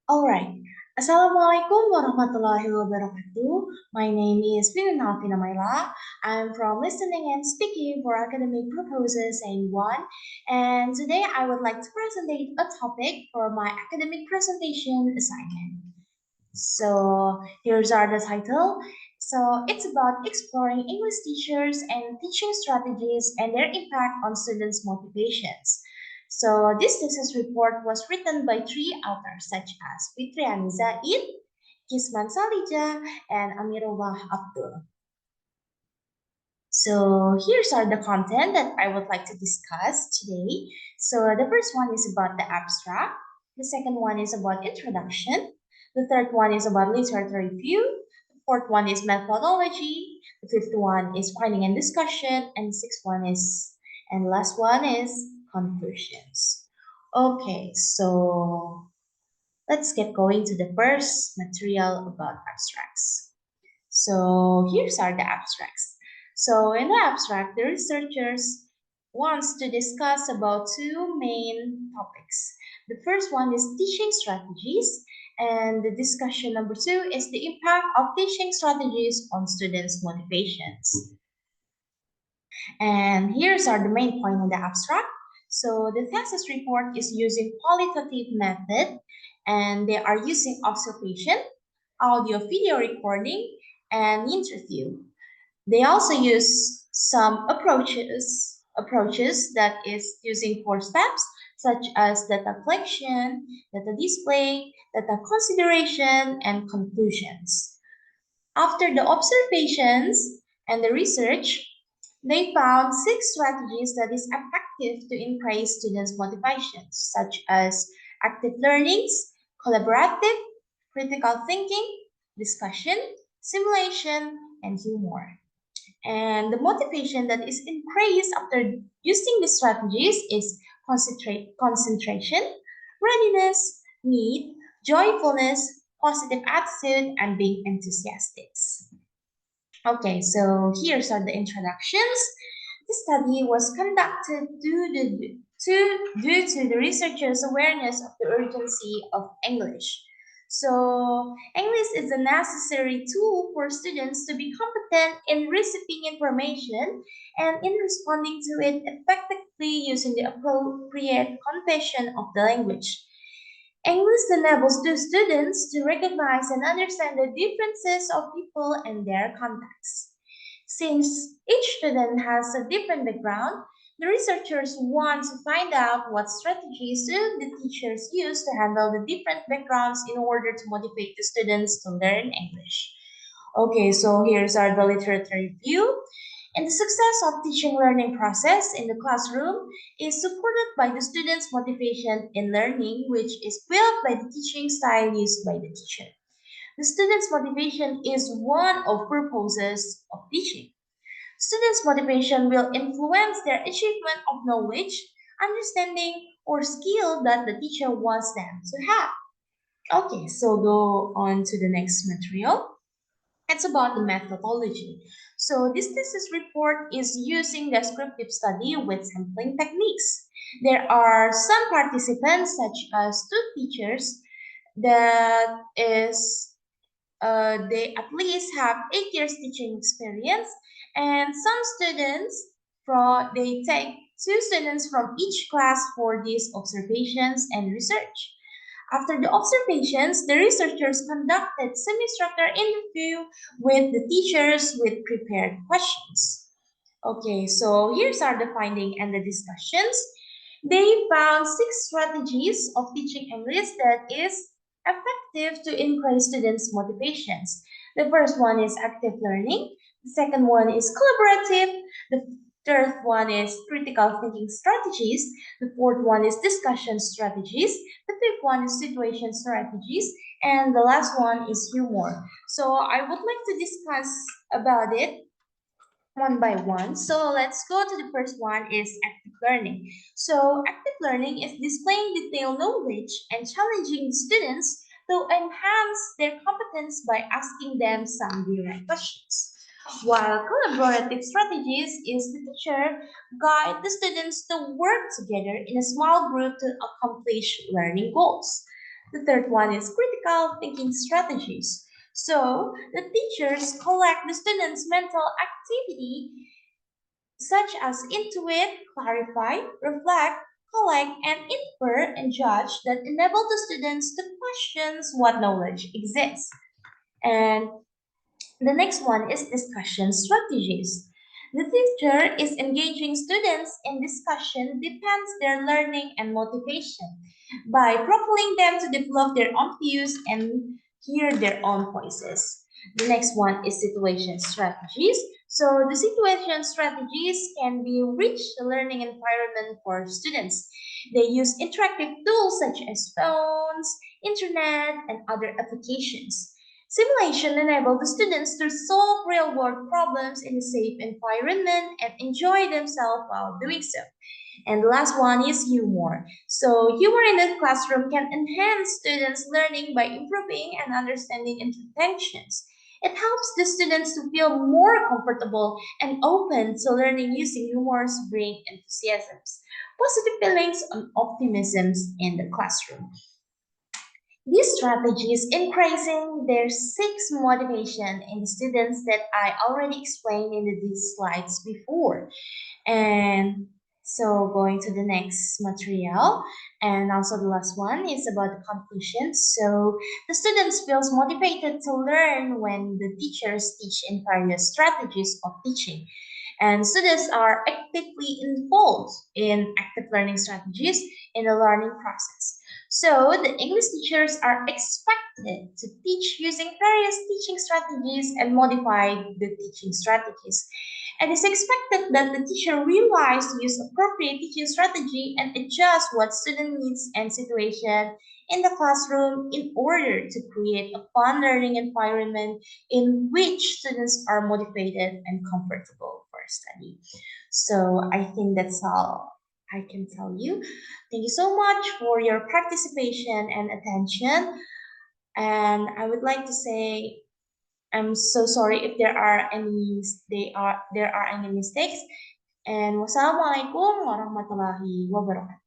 Alright. Assalamualaikum warahmatullahi wabarakatuh. My name is Winona Alvina Mayla. I'm from Listening and Speaking for Academic Purposes A1. And today I would like to present a topic for my academic presentation assignment. So here's are the title. So it's about exploring English teachers and teaching strategies and their impact on students' motivations. So this thesis report was written by three authors such as Fitriani Zaid, Kisman Salija, and Amirullah Abdul. So here's are the content that I would like to discuss today. So the first one is about the abstract. The second one is about introduction. The third one is about literature review. The fourth one is methodology. The fifth one is finding and discussion. And the sixth one is, and last one is conclusions. Okay, so let's get going to the first material about abstracts. So here's are the abstracts. So in the abstract, the researchers wants to discuss about two main topics. The first one is teaching strategies, and the discussion number two is the impact of teaching strategies on students' motivations. And here's are the main point in the abstract. So the thesis report is using qualitative method, and they are using observation, audio video recording, and interview. They also use some approaches that is using four steps such as data collection, data display, data consideration, and conclusions. After the observations and the research, they found six strategies that is effective to increase students' motivations, such as active learnings, collaborative, critical thinking, discussion, simulation, and humor. And the motivation that is increased after using the strategies is concentration, readiness, need, joyfulness, positive attitude, and being enthusiastic. Okay, so here's are the introductions. The study was conducted due to the researchers' awareness of the urgency of English. So, English is a necessary tool for students to be competent in receiving information and in responding to it effectively using the appropriate convention of the language. English enables the students to recognize and understand the differences of people and their contexts. Since each student has a different background, the researchers want to find out what strategies should the teachers use to handle the different backgrounds in order to motivate the students to learn English. Okay, so here's our the literature review. And the success of teaching learning process in the classroom is supported by the students' motivation in learning, which is built by the teaching style used by the teacher. The students' motivation is one of purposes of teaching. Students' motivation will influence their achievement of knowledge, understanding, or skill that the teacher wants them to have. Okay, so go on to the next material. It's about the methodology. So this thesis report is using descriptive study with sampling techniques. There are some participants, such as two teachers, that is they at least have 8 years teaching experience, and some students from they take two students from each class for these observations and research. After the observations, the researchers conducted semi-structured interview with the teachers with prepared questions. Okay, so here's are the finding and the discussions. They found six strategies of teaching English that is effective to increase students' motivations. The first one is active learning. The second one is collaborative. The third one is critical thinking strategies. The fourth one is discussion strategies. The fifth one is situation strategies. And the last one is humor. So I would like to discuss about it one by one. So let's go to the first one is active learning. So active learning is displaying detailed knowledge and challenging students to enhance their competence by asking them some direct questions. While collaborative strategies is the teacher guide the students to work together in a small group to accomplish learning goals. The third one is critical thinking strategies. So the teachers collect the students' mental activity such as intuit, clarify, reflect, collect, and infer and judge that enable the students to question what knowledge exists. And the next one is discussion strategies. The teacher is engaging students in discussion depends their learning and motivation by propelling them to develop their own views and hear their own voices. The next one is situation strategies. So the situation strategies can be rich learning environment for students. They use interactive tools such as phones, internet, and other applications. Simulation enables the students to solve real-world problems in a safe environment and enjoy themselves while doing so. And the last one is humor. So humor in the classroom can enhance students' learning by improving and understanding interventions. It helps the students to feel more comfortable and open to learning using humor to bring enthusiasms, positive feelings, and optimisms in the classroom. These strategies increasing their six motivation in the students that I already explained in these slides before. And so going to the next material, and also the last one is about the conclusion. So the students feels motivated to learn when the teachers teach in various strategies of teaching. And students are actively involved in active learning strategies in the learning process. So the English teachers are expected to teach using various teaching strategies and modify the teaching strategies. It is expected that the teacher realize to use appropriate teaching strategy and adjust what student needs and situation in the classroom in order to create a fun learning environment in which students are motivated and comfortable for study. So I think that's all I can tell you. Thank you so much for your participation and attention. And I would like to say I'm so sorry if there are any mistakes. And wassalamualaikum warahmatullahi wabarakatuh.